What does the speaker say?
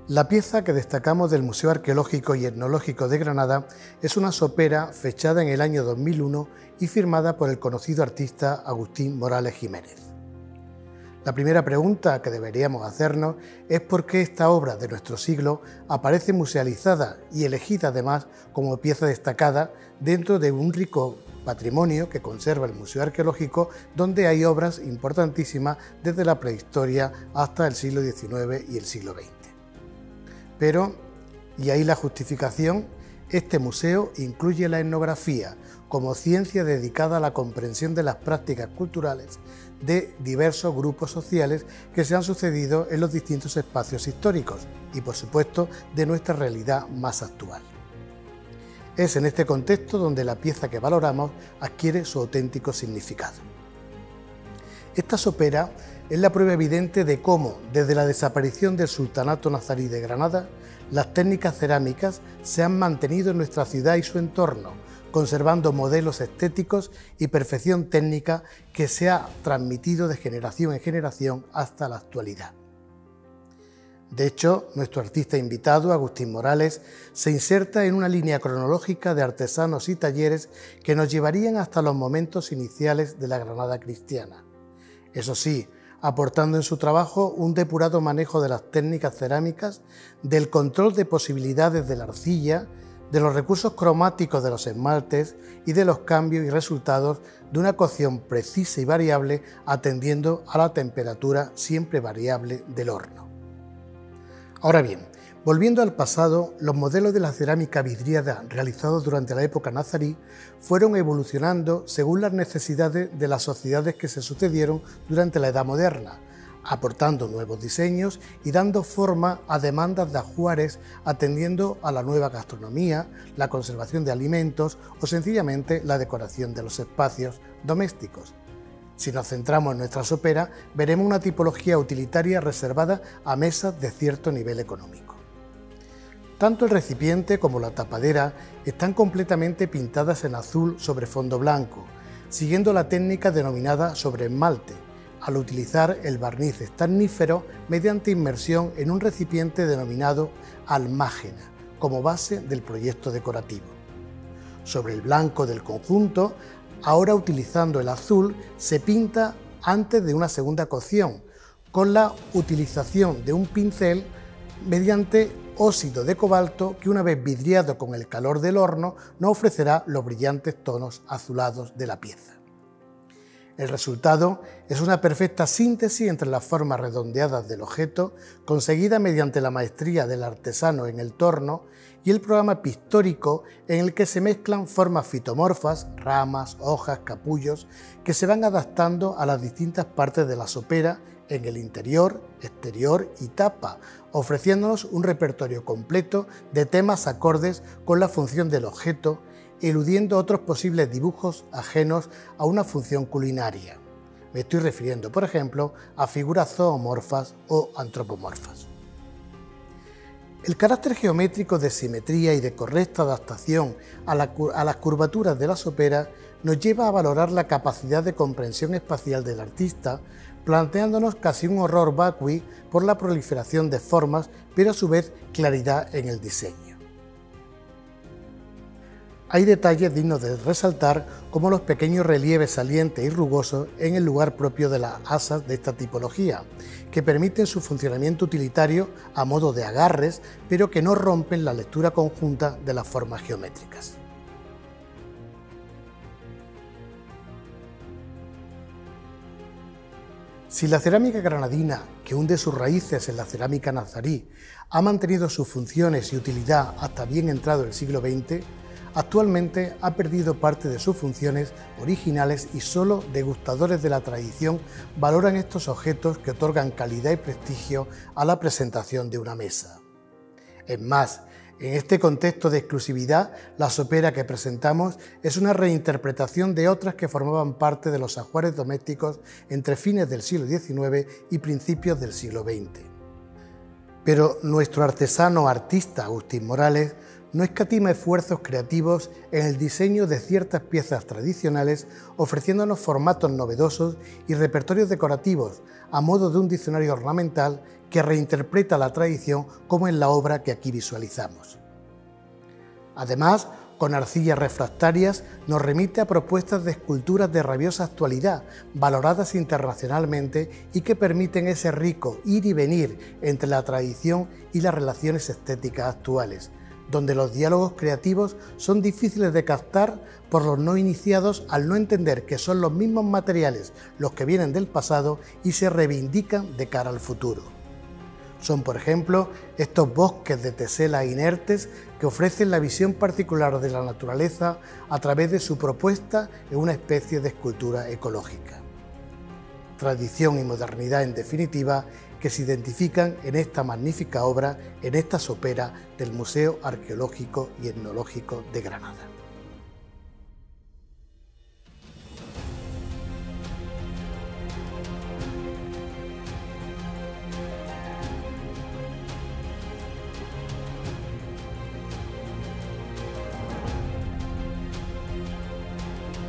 La pieza que destacamos del Museo Arqueológico y Etnológico de Granada es una sopera fechada en el año 2001 y firmada por el conocido artista Agustín Morales Jiménez. La primera pregunta que deberíamos hacernos es por qué esta obra de nuestro siglo aparece musealizada y elegida además como pieza destacada dentro de un rico patrimonio que conserva el Museo Arqueológico, donde hay obras importantísimas desde la prehistoria hasta el siglo XIX y el siglo XX. Pero, y ahí la justificación, este museo incluye la etnografía como ciencia dedicada a la comprensión de las prácticas culturales de diversos grupos sociales que se han sucedido en los distintos espacios históricos y, por supuesto, de nuestra realidad más actual. Es en este contexto donde la pieza que valoramos adquiere su auténtico significado. Esta sopera es la prueba evidente de cómo, desde la desaparición del Sultanato nazarí de Granada, las técnicas cerámicas se han mantenido en nuestra ciudad y su entorno, conservando modelos estéticos y perfección técnica que se ha transmitido de generación en generación hasta la actualidad. De hecho, nuestro artista invitado, Agustín Morales, se inserta en una línea cronológica de artesanos y talleres que nos llevarían hasta los momentos iniciales de la Granada cristiana. Eso sí, aportando en su trabajo un depurado manejo de las técnicas cerámicas, del control de posibilidades de la arcilla, de los recursos cromáticos de los esmaltes y de los cambios y resultados de una cocción precisa y variable atendiendo a la temperatura siempre variable del horno. Ahora bien, volviendo al pasado, los modelos de la cerámica vidriada realizados durante la época nazarí fueron evolucionando según las necesidades de las sociedades que se sucedieron durante la Edad Moderna, aportando nuevos diseños y dando forma a demandas de ajuares atendiendo a la nueva gastronomía, la conservación de alimentos o sencillamente la decoración de los espacios domésticos. Si nos centramos en nuestra sopera, veremos una tipología utilitaria reservada a mesas de cierto nivel económico. Tanto el recipiente como la tapadera están completamente pintadas en azul sobre fondo blanco, siguiendo la técnica denominada sobre esmalte, al utilizar el barniz estañífero mediante inmersión en un recipiente denominado almágena, como base del proyecto decorativo. Sobre el blanco del conjunto, ahora utilizando el azul, se pinta antes de una segunda cocción, con la utilización de un pincel mediante óxido de cobalto que, una vez vidriado con el calor del horno, nos ofrecerá los brillantes tonos azulados de la pieza. El resultado es una perfecta síntesis entre las formas redondeadas del objeto, conseguida mediante la maestría del artesano en el torno, y el programa pictórico en el que se mezclan formas fitomorfas, ramas, hojas, capullos, que se van adaptando a las distintas partes de la sopera en el interior, exterior y tapa, ofreciéndonos un repertorio completo de temas acordes con la función del objeto, eludiendo otros posibles dibujos ajenos a una función culinaria. Me estoy refiriendo, por ejemplo, a figuras zoomorfas o antropomorfas. El carácter geométrico de simetría y de correcta adaptación a las curvaturas de la sopera nos lleva a valorar la capacidad de comprensión espacial del artista, planteándonos casi un horror vacui por la proliferación de formas, pero a su vez claridad en el diseño. Hay detalles dignos de resaltar, como los pequeños relieves salientes y rugosos en el lugar propio de las asas de esta tipología, que permiten su funcionamiento utilitario a modo de agarres, pero que no rompen la lectura conjunta de las formas geométricas. Si la cerámica granadina, que hunde sus raíces en la cerámica nazarí, ha mantenido sus funciones y utilidad hasta bien entrado el siglo XX, actualmente ha perdido parte de sus funciones originales y solo degustadores de la tradición valoran estos objetos que otorgan calidad y prestigio a la presentación de una mesa. Es más, en este contexto de exclusividad, la sopera que presentamos es una reinterpretación de otras que formaban parte de los ajuares domésticos entre fines del siglo XIX y principios del siglo XX. Pero nuestro artesano artista Agustín Morales no escatima esfuerzos creativos en el diseño de ciertas piezas tradicionales, ofreciéndonos formatos novedosos y repertorios decorativos a modo de un diccionario ornamental que reinterpreta la tradición, como en la obra que aquí visualizamos. Además, con arcillas refractarias nos remite a propuestas de esculturas de rabiosa actualidad, valoradas internacionalmente y que permiten ese rico ir y venir entre la tradición y las relaciones estéticas actuales, donde los diálogos creativos son difíciles de captar por los no iniciados al no entender que son los mismos materiales los que vienen del pasado y se reivindican de cara al futuro. Son, por ejemplo, estos bosques de teselas inertes que ofrecen la visión particular de la naturaleza a través de su propuesta en una especie de escultura ecológica. Tradición y modernidad, en definitiva, que se identifican en esta magnífica obra, en esta sopera del Museo Arqueológico y Etnológico de Granada.